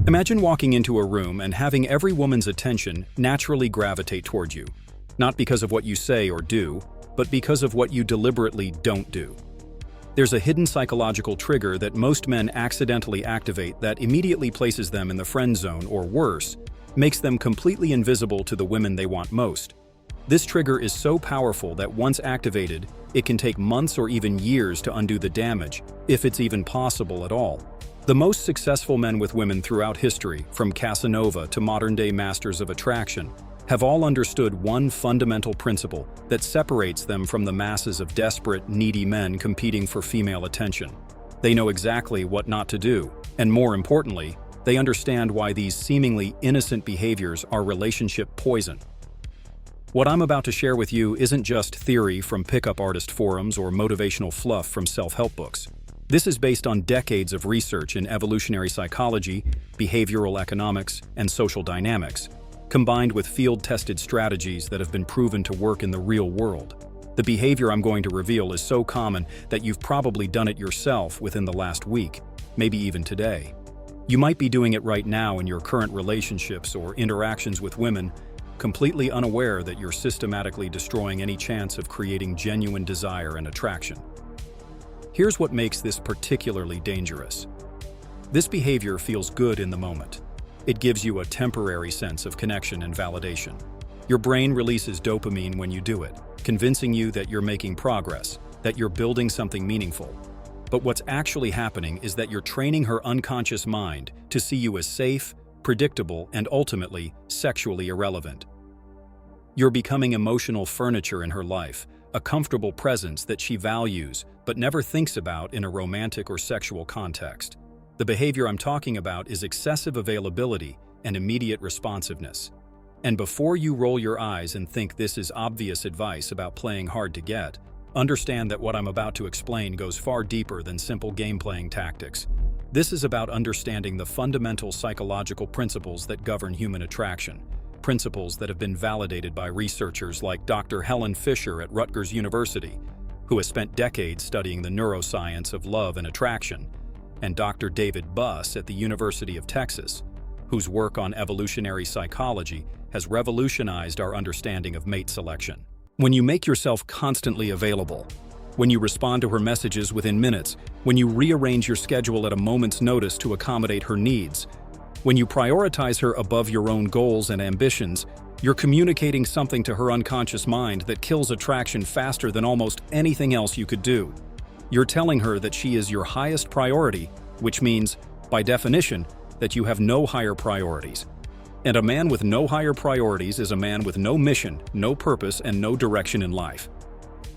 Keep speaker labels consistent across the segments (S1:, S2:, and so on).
S1: Imagine walking into a room and having every woman's attention naturally gravitate toward you, not because of what you say or do, but because of what you deliberately don't do. There's a hidden psychological trigger that most men accidentally activate that immediately places them in the friend zone, or worse, makes them completely invisible to the women they want most. This trigger is so powerful that once activated, it can take months or even years to undo the damage, if it's even possible at all. The most successful men with women throughout history, from Casanova to modern-day masters of attraction, have all understood one fundamental principle that separates them from the masses of desperate, needy men competing for female attention. They know exactly what not to do, and more importantly, they understand why these seemingly innocent behaviors are relationship poison. What I'm about to share with you isn't just theory from pickup artist forums or motivational fluff from self-help books. This is based on decades of research in evolutionary psychology, behavioral economics, and social dynamics, combined with field-tested strategies that have been proven to work in the real world. The behavior I'm going to reveal is so common that you've probably done it yourself within the last week, maybe even today. You might be doing it right now in your current relationships or interactions with women, completely unaware that you're systematically destroying any chance of creating genuine desire and attraction. Here's what makes this particularly dangerous. This behavior feels good in the moment. It gives you a temporary sense of connection and validation. Your brain releases dopamine when you do it, convincing you that you're making progress, that you're building something meaningful. But what's actually happening is that you're training her unconscious mind to see you as safe, predictable, and ultimately sexually irrelevant. You're becoming emotional furniture in her life, a comfortable presence that she values but never thinks about in a romantic or sexual context. The behavior I'm talking about is excessive availability and immediate responsiveness. And before you roll your eyes and think this is obvious advice about playing hard to get, understand that what I'm about to explain goes far deeper than simple game-playing tactics. This is about understanding the fundamental psychological principles that govern human attraction, principles that have been validated by researchers like Dr. Helen Fisher at Rutgers University, who has spent decades studying the neuroscience of love and attraction, and Dr. David Buss at the University of Texas, whose work on evolutionary psychology has revolutionized our understanding of mate selection. When you make yourself constantly available, when you respond to her messages within minutes, when you rearrange your schedule at a moment's notice to accommodate her needs, when you prioritize her above your own goals and ambitions, you're communicating something to her unconscious mind that kills attraction faster than almost anything else you could do. You're telling her that she is your highest priority, which means, by definition, that you have no higher priorities. And a man with no higher priorities is a man with no mission, no purpose, and no direction in life.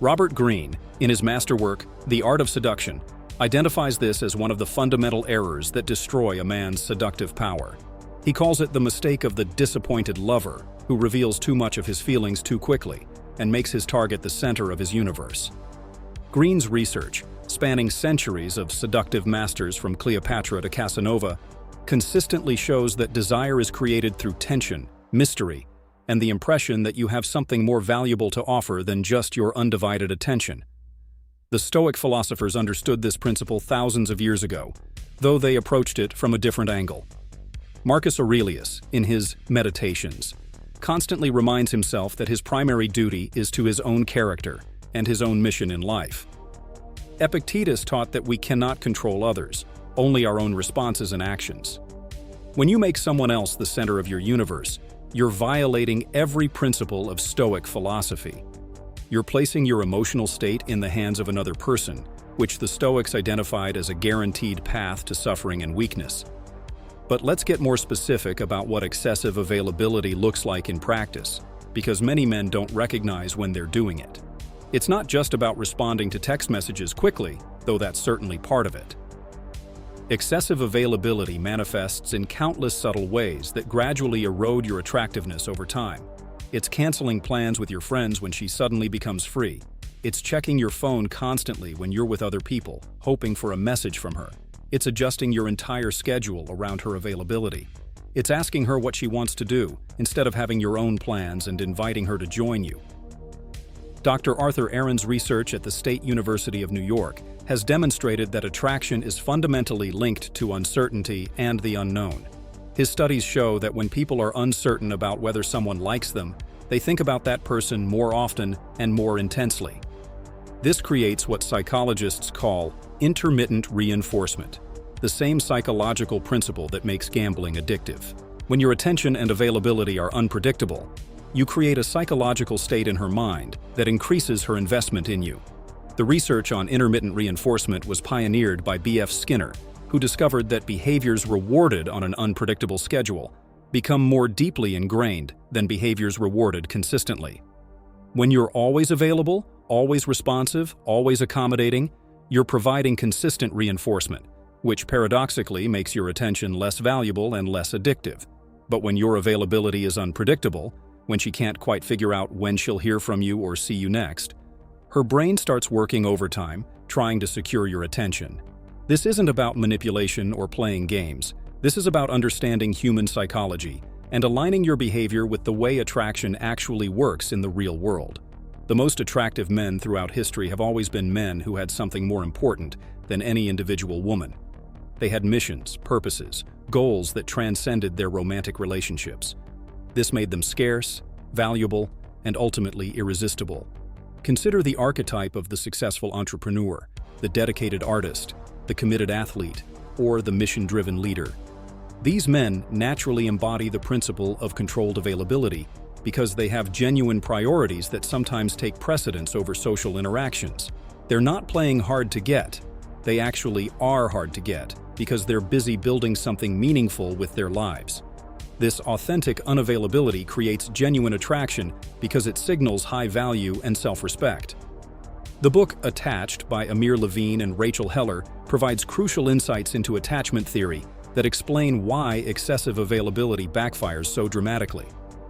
S1: Robert Greene, in his masterwork, The Art of Seduction, identifies this as one of the fundamental errors that destroy a man's seductive power. He calls it the mistake of the disappointed lover, who reveals too much of his feelings too quickly and makes his target the center of his universe. Greene's research, spanning centuries of seductive masters from Cleopatra to Casanova, consistently shows that desire is created through tension, mystery, and the impression that you have something more valuable to offer than just your undivided attention. The Stoic philosophers understood this principle thousands of years ago, though they approached it from a different angle. Marcus Aurelius, in his Meditations, constantly reminds himself that his primary duty is to his own character and his own mission in life. Epictetus taught that we cannot control others, only our own responses and actions. When you make someone else the center of your universe, you're violating every principle of Stoic philosophy. You're placing your emotional state in the hands of another person, which the Stoics identified as a guaranteed path to suffering and weakness. But let's get more specific about what excessive availability looks like in practice, because many men don't recognize when they're doing it. It's not just about responding to text messages quickly, though that's certainly part of it. Excessive availability manifests in countless subtle ways that gradually erode your attractiveness over time. It's canceling plans with your friends when she suddenly becomes free. It's checking your phone constantly when you're with other people, hoping for a message from her. It's adjusting your entire schedule around her availability. It's asking her what she wants to do, instead of having your own plans and inviting her to join you. Dr. Arthur Aaron's research at the State University of New York has demonstrated that attraction is fundamentally linked to uncertainty and the unknown. His studies show that when people are uncertain about whether someone likes them, they think about that person more often and more intensely. This creates what psychologists call intermittent reinforcement, the same psychological principle that makes gambling addictive. When your attention and availability are unpredictable, you create a psychological state in her mind that increases her investment in you. The research on intermittent reinforcement was pioneered by B.F. Skinner, who discovered that behaviors rewarded on an unpredictable schedule become more deeply ingrained than behaviors rewarded consistently. When you're always available, always responsive, always accommodating, you're providing consistent reinforcement, which paradoxically makes your attention less valuable and less addictive. But when your availability is unpredictable, when she can't quite figure out when she'll hear from you or see you next, her brain starts working overtime, trying to secure your attention. This isn't about manipulation or playing games. This is about understanding human psychology and aligning your behavior with the way attraction actually works in the real world. The most attractive men throughout history have always been men who had something more important than any individual woman. They had missions, purposes, goals that transcended their romantic relationships. This made them scarce, valuable, and ultimately irresistible. Consider the archetype of the successful entrepreneur, the dedicated artist, the committed athlete, or the mission-driven leader. These men naturally embody the principle of controlled availability because they have genuine priorities that sometimes take precedence over social interactions. They're not playing hard to get. They actually are hard to get because they're busy building something meaningful with their lives. This authentic unavailability creates genuine attraction because it signals high value and self-respect. The book Attached by Amir Levine and Rachel Heller provides crucial insights into attachment theory that explain why excessive availability backfires so dramatically.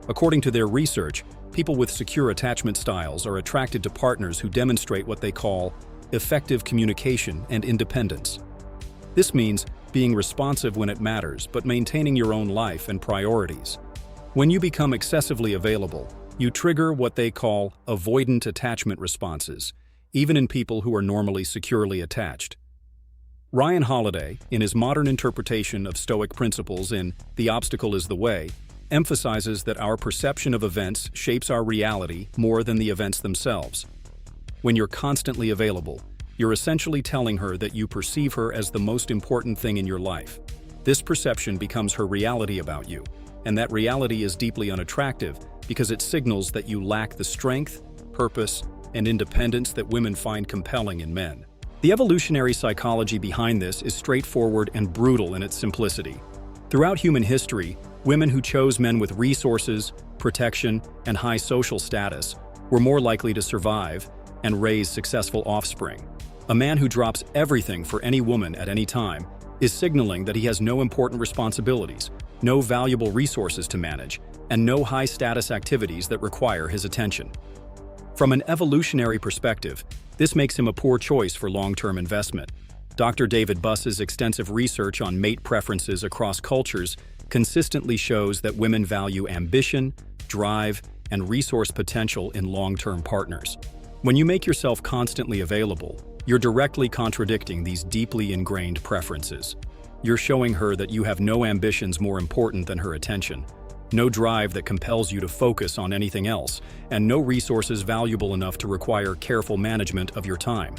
S1: According to their research, people with secure attachment styles are attracted to partners who demonstrate what they call effective communication and independence. This means being responsive when it matters, but maintaining your own life and priorities. When you become excessively available, you trigger what they call avoidant attachment responses, even in people who are normally securely attached. Ryan Holiday, in his modern interpretation of Stoic principles in The Obstacle is the Way, emphasizes that our perception of events shapes our reality more than the events themselves. When you're constantly available, you're essentially telling her that you perceive her as the most important thing in your life. This perception becomes her reality about you, and that reality is deeply unattractive because it signals that you lack the strength, purpose, and independence that women find compelling in men. The evolutionary psychology behind this is straightforward and brutal in its simplicity. Throughout human history, women who chose men with resources, protection, and high social status were more likely to survive and raise successful offspring. A man who drops everything for any woman at any time is signaling that he has no important responsibilities, no valuable resources to manage, and no high-status activities that require his attention. From an evolutionary perspective, this makes him a poor choice for long-term investment. Dr. David Buss's extensive research on mate preferences across cultures consistently shows that women value ambition, drive, and resource potential in long-term partners. When you make yourself constantly available, you're directly contradicting these deeply ingrained preferences. You're showing her that you have no ambitions more important than her attention, no drive that compels you to focus on anything else, and no resources valuable enough to require careful management of your time.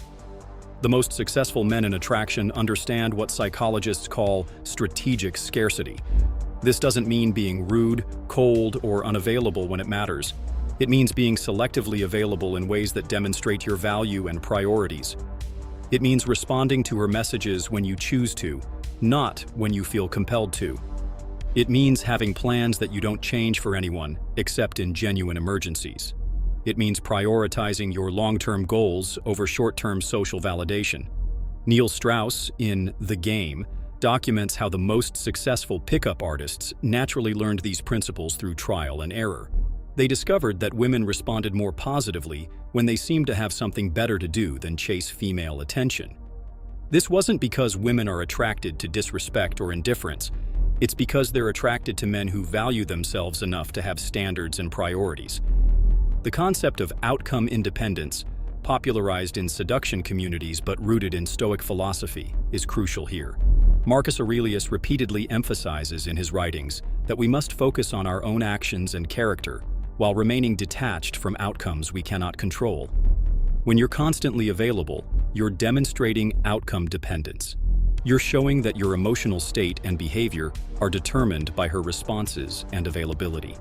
S1: The most successful men in attraction understand what psychologists call strategic scarcity. This doesn't mean being rude, cold, or unavailable when it matters. It means being selectively available in ways that demonstrate your value and priorities. It means responding to her messages when you choose to, not when you feel compelled to. It means having plans that you don't change for anyone except in genuine emergencies. It means prioritizing your long-term goals over short-term social validation. Neil Strauss, in The Game, documents how the most successful pickup artists naturally learned these principles through trial and error. They discovered that women responded more positively when they seemed to have something better to do than chase female attention. This wasn't because women are attracted to disrespect or indifference. It's because they're attracted to men who value themselves enough to have standards and priorities. The concept of outcome independence, popularized in seduction communities but rooted in Stoic philosophy, is crucial here. Marcus Aurelius repeatedly emphasizes in his writings that we must focus on our own actions and character while remaining detached from outcomes we cannot control. When you're constantly available, you're demonstrating outcome dependence. You're showing that your emotional state and behavior are determined by her responses and availability.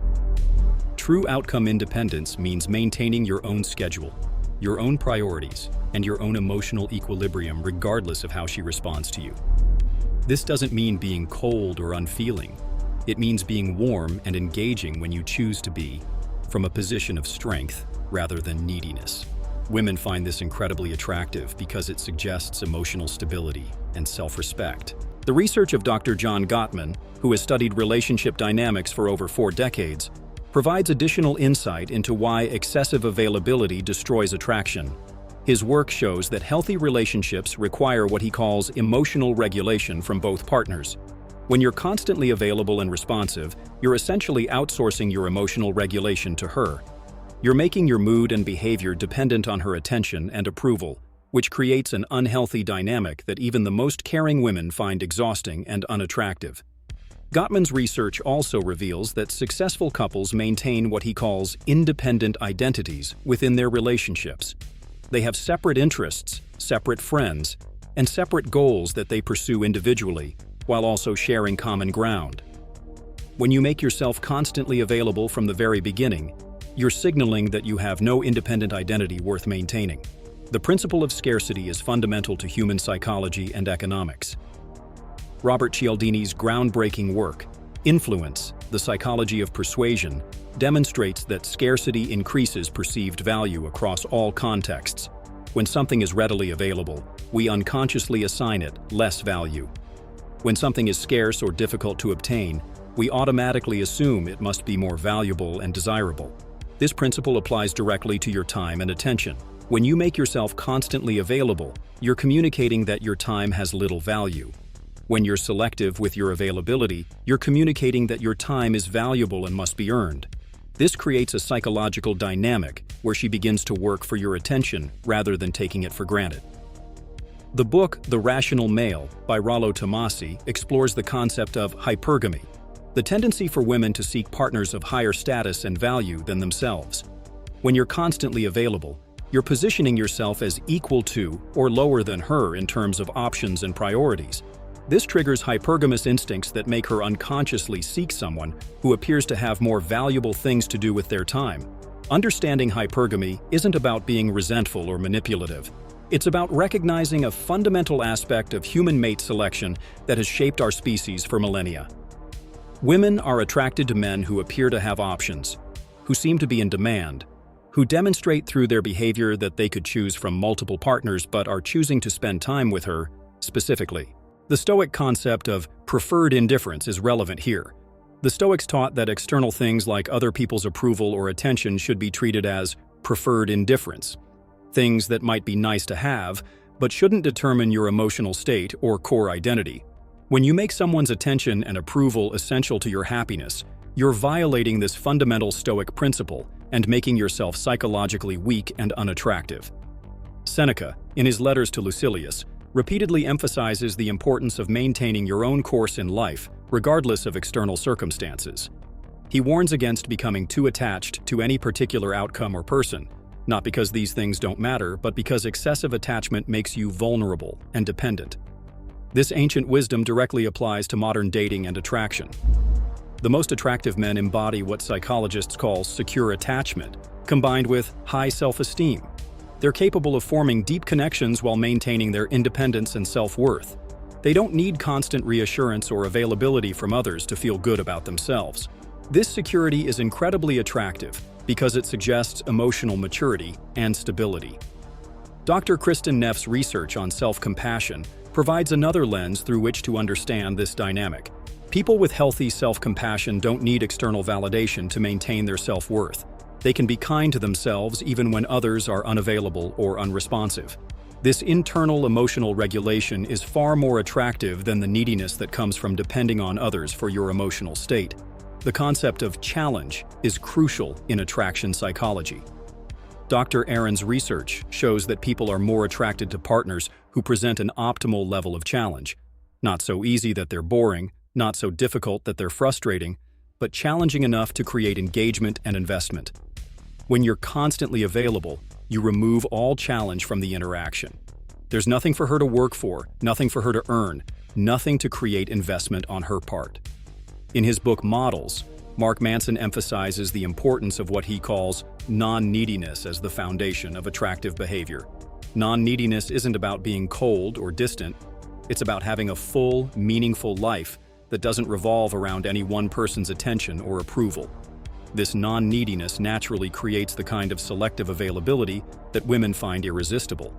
S1: True outcome independence means maintaining your own schedule, your own priorities, and your own emotional equilibrium regardless of how she responds to you. This doesn't mean being cold or unfeeling. It means being warm and engaging when you choose to be, from a position of strength rather than neediness. Women find this incredibly attractive because it suggests emotional stability and self-respect. The research of Dr. John Gottman, who has studied relationship dynamics for over 4 decades, provides additional insight into why excessive availability destroys attraction. His work shows that healthy relationships require what he calls emotional regulation from both partners. When you're constantly available and responsive, you're essentially outsourcing your emotional regulation to her. You're making your mood and behavior dependent on her attention and approval, which creates an unhealthy dynamic that even the most caring women find exhausting and unattractive. Gottman's research also reveals that successful couples maintain what he calls independent identities within their relationships. They have separate interests, separate friends, and separate goals that they pursue individually, while also sharing common ground. When you make yourself constantly available from the very beginning, you're signaling that you have no independent identity worth maintaining. The principle of scarcity is fundamental to human psychology and economics. Robert Cialdini's groundbreaking work, Influence: The Psychology of Persuasion, demonstrates that scarcity increases perceived value across all contexts. When something is readily available, we unconsciously assign it less value. When something is scarce or difficult to obtain, we automatically assume it must be more valuable and desirable. This principle applies directly to your time and attention. When you make yourself constantly available, you're communicating that your time has little value. When you're selective with your availability, you're communicating that your time is valuable and must be earned. This creates a psychological dynamic where she begins to work for your attention rather than taking it for granted. The book The Rational Male by Rollo Tomassi explores the concept of hypergamy, the tendency for women to seek partners of higher status and value than themselves. When you're constantly available, you're positioning yourself as equal to or lower than her in terms of options and priorities. This triggers hypergamous instincts that make her unconsciously seek someone who appears to have more valuable things to do with their time. Understanding hypergamy isn't about being resentful or manipulative. It's about recognizing a fundamental aspect of human mate selection that has shaped our species for millennia. Women are attracted to men who appear to have options, who seem to be in demand, who demonstrate through their behavior that they could choose from multiple partners but are choosing to spend time with her specifically. The Stoic concept of preferred indifference is relevant here. The Stoics taught that external things like other people's approval or attention should be treated as preferred indifference, things that might be nice to have, but shouldn't determine your emotional state or core identity. When you make someone's attention and approval essential to your happiness, you're violating this fundamental Stoic principle and making yourself psychologically weak and unattractive. Seneca, in his letters to Lucilius, repeatedly emphasizes the importance of maintaining your own course in life, regardless of external circumstances. He warns against becoming too attached to any particular outcome or person, not because these things don't matter, but because excessive attachment makes you vulnerable and dependent. This ancient wisdom directly applies to modern dating and attraction. The most attractive men embody what psychologists call secure attachment, combined with high self-esteem. They're capable of forming deep connections while maintaining their independence and self-worth. They don't need constant reassurance or availability from others to feel good about themselves. This security is incredibly attractive because it suggests emotional maturity and stability. Dr. Kristen Neff's research on self-compassion provides another lens through which to understand this dynamic. People with healthy self-compassion don't need external validation to maintain their self-worth. They can be kind to themselves even when others are unavailable or unresponsive. This internal emotional regulation is far more attractive than the neediness that comes from depending on others for your emotional state. The concept of challenge is crucial in attraction psychology. Dr. Aaron's research shows that people are more attracted to partners who present an optimal level of challenge. Not so easy that they're boring, not so difficult that they're frustrating, but challenging enough to create engagement and investment. When you're constantly available, you remove all challenge from the interaction. There's nothing for her to work for, nothing for her to earn, nothing to create investment on her part. In his book Models, Mark Manson emphasizes the importance of what he calls non-neediness as the foundation of attractive behavior. Non-neediness isn't about being cold or distant. It's about having a full, meaningful life that doesn't revolve around any one person's attention or approval. This non-neediness naturally creates the kind of selective availability that women find irresistible.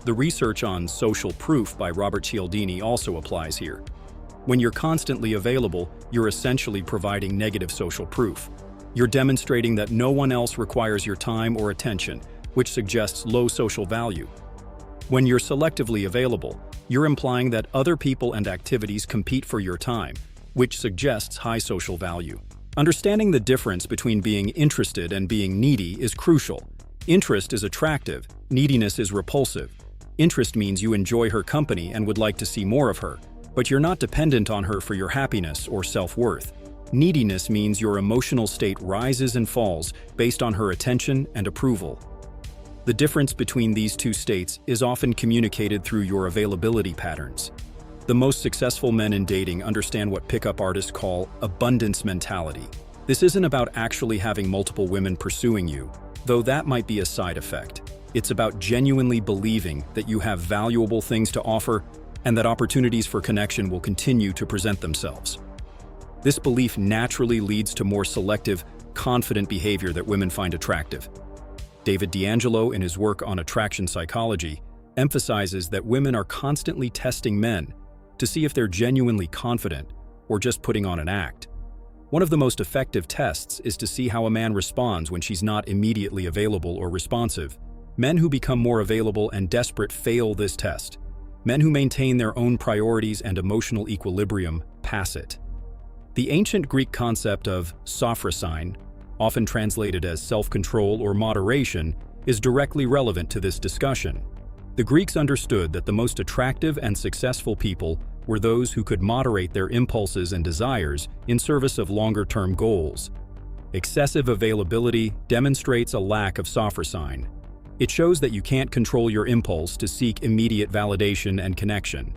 S1: The research on social proof by Robert Cialdini also applies here. When you're constantly available, you're essentially providing negative social proof. You're demonstrating that no one else requires your time or attention, which suggests low social value. When you're selectively available, you're implying that other people and activities compete for your time, which suggests high social value. Understanding the difference between being interested and being needy is crucial. Interest is attractive, neediness is repulsive. Interest means you enjoy her company and would like to see more of her, but you're not dependent on her for your happiness or self-worth. Neediness means your emotional state rises and falls based on her attention and approval. The difference between these two states is often communicated through your availability patterns. The most successful men in dating understand what pickup artists call abundance mentality. This isn't about actually having multiple women pursuing you, though that might be a side effect. It's about genuinely believing that you have valuable things to offer and that opportunities for connection will continue to present themselves. This belief naturally leads to more selective, confident behavior that women find attractive. David D'Angelo, in his work on attraction psychology, emphasizes that women are constantly testing men to see if they're genuinely confident or just putting on an act. One of the most effective tests is to see how a man responds when she's not immediately available or responsive. Men who become more available and desperate fail this test. Men who maintain their own priorities and emotional equilibrium pass it. The ancient Greek concept of sophrosyne, often translated as self-control or moderation, is directly relevant to this discussion. The Greeks understood that the most attractive and successful people were those who could moderate their impulses and desires in service of longer-term goals. Excessive availability demonstrates a lack of sophrosyne. It shows that you can't control your impulse to seek immediate validation and connection.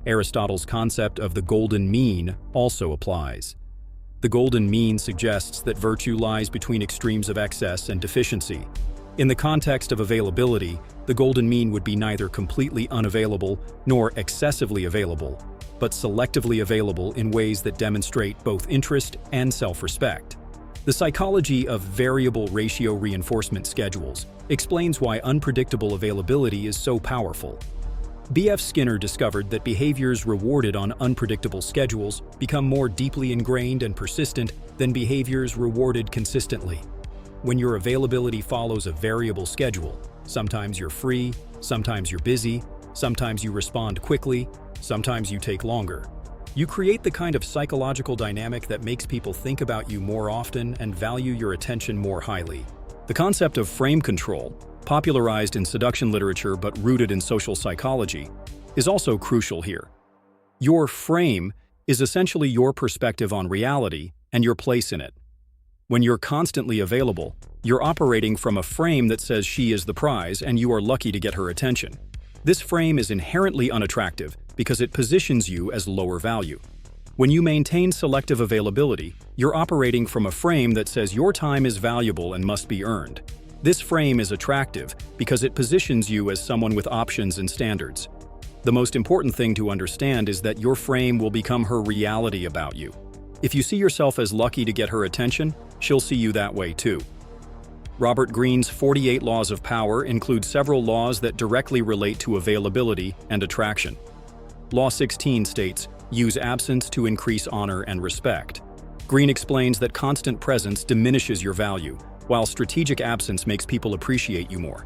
S1: Aristotle's concept of the golden mean also applies. The golden mean suggests that virtue lies between extremes of excess and deficiency. In the context of availability, the golden mean would be neither completely unavailable nor excessively available, but selectively available in ways that demonstrate both interest and self-respect. The psychology of variable ratio reinforcement schedules explains why unpredictable availability is so powerful. B.F. Skinner discovered that behaviors rewarded on unpredictable schedules become more deeply ingrained and persistent than behaviors rewarded consistently. When your availability follows a variable schedule, sometimes you're free, sometimes you're busy, sometimes you respond quickly, sometimes you take longer. You create the kind of psychological dynamic that makes people think about you more often and value your attention more highly. The concept of frame control, popularized in seduction literature but rooted in social psychology, is also crucial here. Your frame is essentially your perspective on reality and your place in it. When you're constantly available, you're operating from a frame that says she is the prize and you are lucky to get her attention. This frame is inherently unattractive because it positions you as lower value. When you maintain selective availability, you're operating from a frame that says your time is valuable and must be earned. This frame is attractive because it positions you as someone with options and standards. The most important thing to understand is that your frame will become her reality about you. If you see yourself as lucky to get her attention, she'll see you that way too. Robert Greene's 48 Laws of Power include several laws that directly relate to availability and attraction. Law 16 states, "Use absence to increase honor and respect." Greene explains that constant presence diminishes your value, while strategic absence makes people appreciate you more.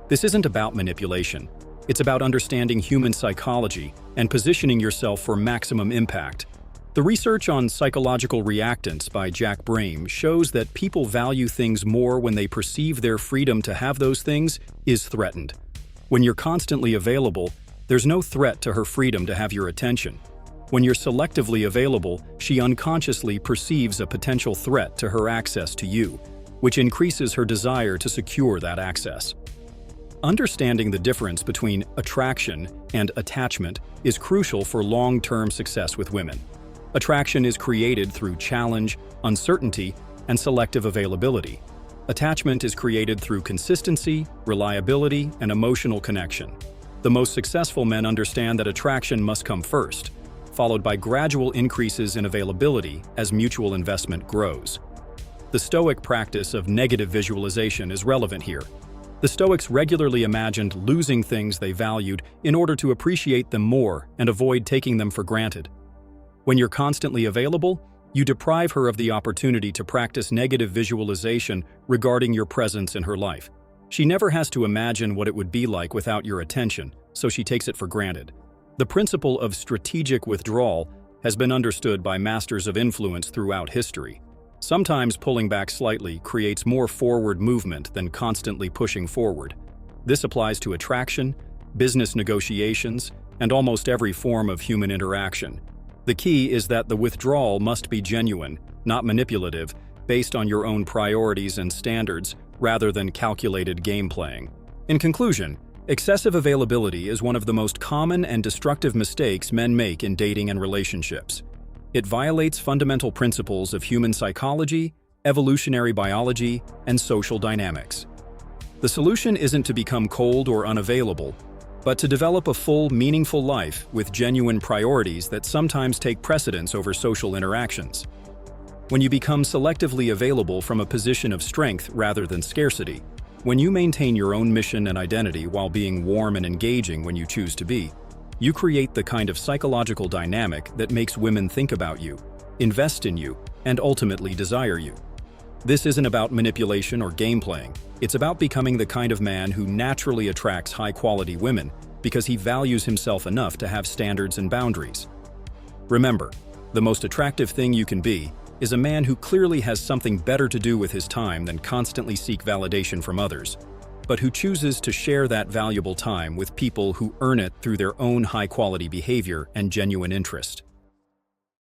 S1: This isn't about manipulation. It's about understanding human psychology and positioning yourself for maximum impact. The research on psychological reactance by Jack Brame shows that people value things more when they perceive their freedom to have those things is threatened. When you're constantly available, There's no threat to her freedom to have your attention. When you're selectively available, she unconsciously perceives a potential threat to her access to you, which increases her desire to secure that access. Understanding the difference between attraction and attachment is crucial for long-term success with women. Attraction is created through challenge, uncertainty, and selective availability. Attachment is created through consistency, reliability, and emotional connection. The most successful men understand that attraction must come first, followed by gradual increases in availability as mutual investment grows. The Stoic practice of negative visualization is relevant here. The Stoics regularly imagined losing things they valued in order to appreciate them more and avoid taking them for granted. When you're constantly available, you deprive her of the opportunity to practice negative visualization regarding your presence in her life. She never has to imagine what it would be like without your attention, so she takes it for granted. The principle of strategic withdrawal has been understood by masters of influence throughout history. Sometimes pulling back slightly creates more forward movement than constantly pushing forward. This applies to attraction, business negotiations, and almost every form of human interaction. The key is that the withdrawal must be genuine, not manipulative, based on your own priorities and standards, rather than calculated game playing. In conclusion, excessive availability is one of the most common and destructive mistakes men make in dating and relationships. It violates fundamental principles of human psychology, evolutionary biology, and social dynamics. The solution isn't to become cold or unavailable, but to develop a full, meaningful life with genuine priorities that sometimes take precedence over social interactions. When you become selectively available from a position of strength rather than scarcity, when you maintain your own mission and identity while being warm and engaging when you choose to be, you create the kind of psychological dynamic that makes women think about you, invest in you, and ultimately desire you. This isn't about manipulation or game playing. It's about becoming the kind of man who naturally attracts high-quality women because he values himself enough to have standards and boundaries. Remember, the most attractive thing you can be is a man who clearly has something better to do with his time than constantly seek validation from others, but who chooses to share that valuable time with people who earn it through their own high-quality behavior and genuine interest.